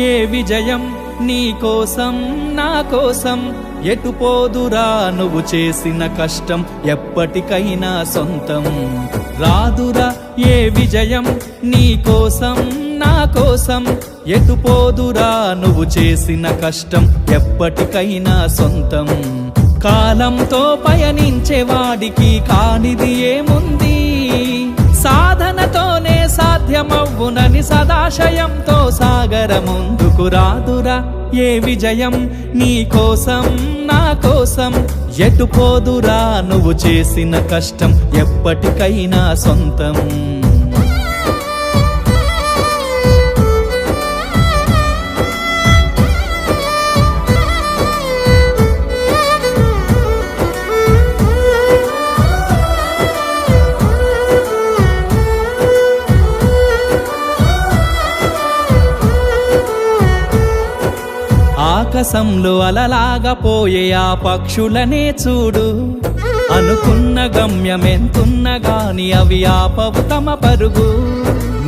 ఏ విజయం నీ కోసం నా కోసం ఎటు పోదురా నువ్వు చేసిన కష్టం ఎప్పటికైనా సొంతం రాదురా ఏ విజయం నీ కోసం నా కోసం ఎటు పోదురా నువ్వు చేసిన కష్టం ఎప్పటికైనా సొంతం కాలంతో పయనించే వాడికి కానిది ఏముంది సాధనతోనే సాధ్యమవ్వునని సదాశయంతో సాగర ముందుకు రాదురా ఏ విజయం నీ కోసం నా కోసం ఎటు పోదురా నువ్వు చేసిన కష్టం ఎప్పటికైనా సొంతం ఆకాశంలో అలలాగా పోయే ఆ పక్షులనే చూడు అనుకున్న గమ్యమెంతున్న గాని అవి ఆపవు తమ పరుగు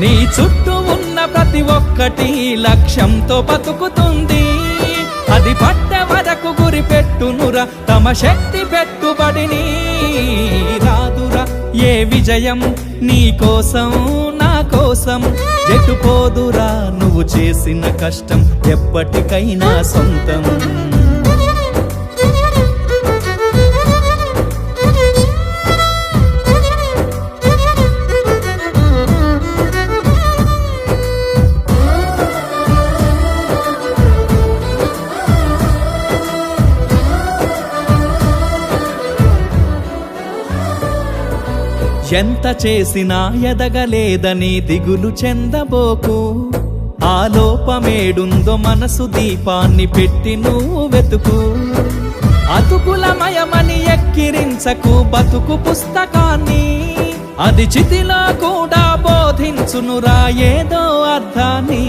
నీ చుట్టూ ఉన్న ప్రతి ఒక్కటి లక్ష్యంతో బతుకుతుంది అది పట్టే వరకు గురి పెట్టునురా తమ శక్తి పెట్టుబడిని రాదురా ఏ విజయం నీ కోసం నా కోసం ఎటు పోదురా నువ్వు చేసిన కష్టం ఎప్పటికైనా సొంతం ఎంత చేసినా ఎదగలేదని దిగులు చెందబోకు ఆ లోపమేడుందో మనసు దీపాన్ని పెట్టి నువ్వు వెతుకు అతుకులమయమని ఎక్కిరించకు బతుకు పుస్తకాన్ని అది చితిలో కూడా బోధించునురా ఏదో అర్థాన్ని